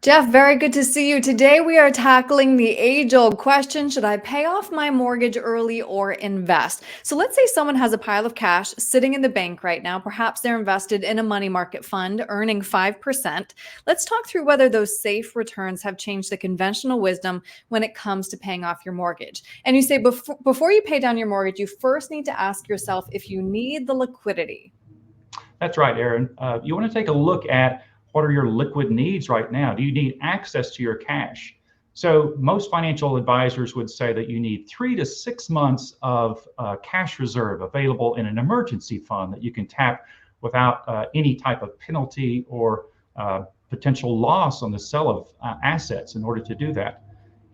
Jeff, very good to see you. Today we are tackling the age-old question, should I pay off my mortgage early or invest? So let's say someone has a pile of cash sitting in the bank right now. Perhaps they're invested in a money market fund earning 5%. Let's talk through whether those safe returns have changed the conventional wisdom when it comes to paying off your mortgage. And you say before you pay down your mortgage, you first need to ask yourself if you need the liquidity. That's right, Erin. You want to take a look at what are your liquid needs right now. Do you need access to your cash? So most financial advisors would say that you need 3 to 6 months of cash reserve available in an emergency fund that you can tap without any type of penalty or potential loss on the sale of assets in order to do that.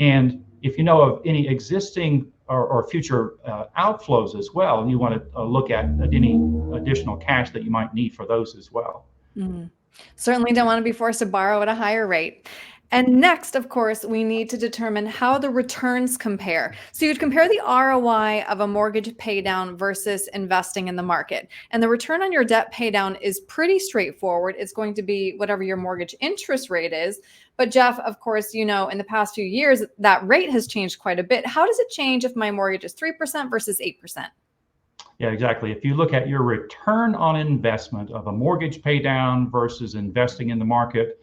And if you know of any existing or future outflows as well, and you want to look at any additional cash that you might need for those as well. Mhm. Certainly don't want to be forced to borrow at a higher rate. And next, of course, we need to determine how the returns compare. So you'd compare the ROI of a mortgage pay down versus investing in the market. And the return on your debt pay down is pretty straightforward. It's going to be whatever your mortgage interest rate is. But Jeff, of course, in the past few years, that rate has changed quite a bit. How does it change if my mortgage is 3% versus 8%? Yeah, exactly. If you look at your return on investment of a mortgage pay down versus investing in the market,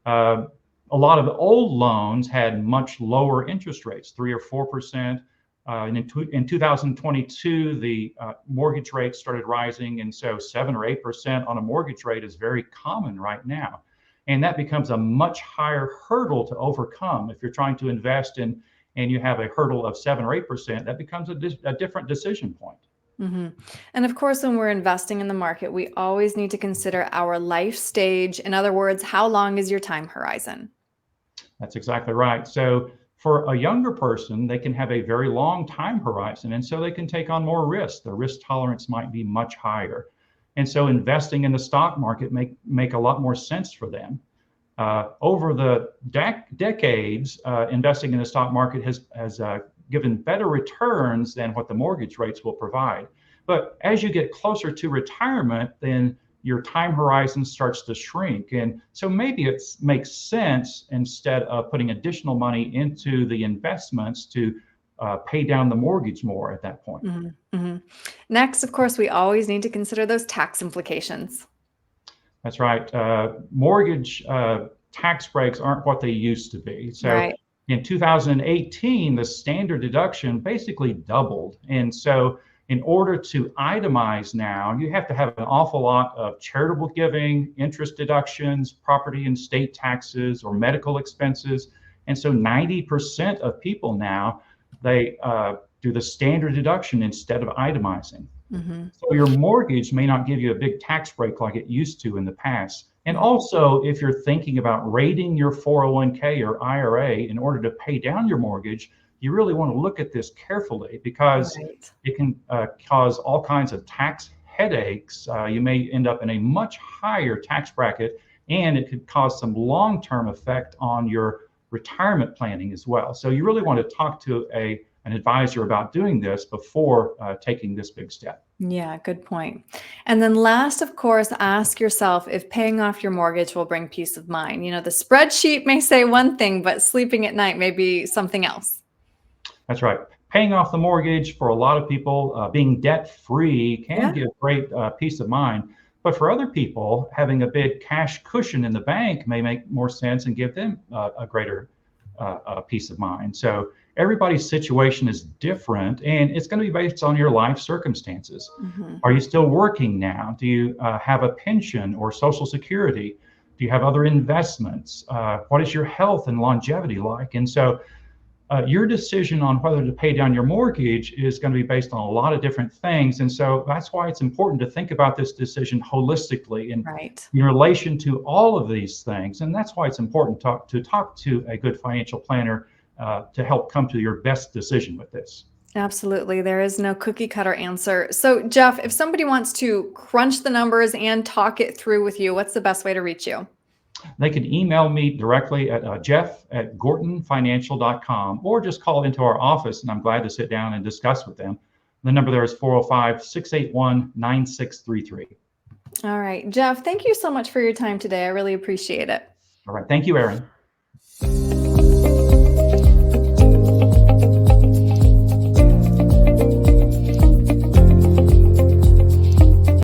uh, a lot of the old loans had much lower interest rates, 3 or 4%. And in 2022, the mortgage rate started rising. And so 7 or 8% on a mortgage rate is very common right now. And that becomes a much higher hurdle to overcome. If you're trying to invest in and you have a hurdle of 7 or 8%, that becomes a different decision point. Mhm. And of course, when we're investing in the market, we always need to consider our life stage. In other words, how long is your time horizon? That's exactly right. So for a younger person, they can have a very long time horizon, and so they can take on more risk. The risk tolerance might be much higher. And so investing in the stock market make a lot more sense for them. Over the decades, investing in the stock market has given better returns than what the mortgage rates will provide. But as you get closer to retirement, then your time horizon starts to shrink. And so maybe it makes sense instead of putting additional money into the investments to pay down the mortgage more at that point. Mhm, mhm. Next, of course, we always need to consider those tax implications. That's right. Mortgage tax breaks aren't what they used to be. So Right. in 2018, the standard deduction basically doubled. And so, in order to itemize now, you have to have an awful lot of charitable giving, interest deductions, property and state taxes, or medical expenses. And so, 90% of people now they do the standard deduction instead of itemizing. Mhm, So your mortgage may not give you a big tax break like it used to in the past. And mhm. also, if you're thinking about rating your 401k or IRA in order to pay down your mortgage, you really want to look at this carefully because Right. it can cause all kinds of tax headaches. You may end up in a much higher tax bracket, and it could cause some long term effect on your retirement planning as well. So you really want to talk to an advisor about doing this before taking this big step. Yeah, good point. And then last, of course, ask yourself if paying off your mortgage will bring peace of mind. The spreadsheet may say one thing, but sleeping at night may be something else. That's right. Paying off the mortgage for a lot of people, being debt free can Yeah. give great peace of mind. But for other people, having a big cash cushion in the bank may make more sense and give them a greater peace of mind. So everybody's situation is different, and it's going to be based on your life circumstances. Mhm. Are you still working now? Do you have a pension or Social Security? Do you have other investments? What is your health and longevity like? And so your decision on whether to pay down your mortgage is going to be based on a lot of different things. And so that's why it's important to think about this decision holistically and Right. in relation to all of these things. And that's why it's important to talk to a good financial planner to help come to your best decision with this. Absolutely. There is no cookie cutter answer. So, Jeff, if somebody wants to crunch the numbers and talk it through with you, what's the best way to reach you? They can email me directly at jeff@gortonfinancial.com or just call into our office, and I'm glad to sit down and discuss with them. The number there is 405-681-9633. All right. Jeff, thank you so much for your time today. I really appreciate it. All right. Thank you, Erin. you.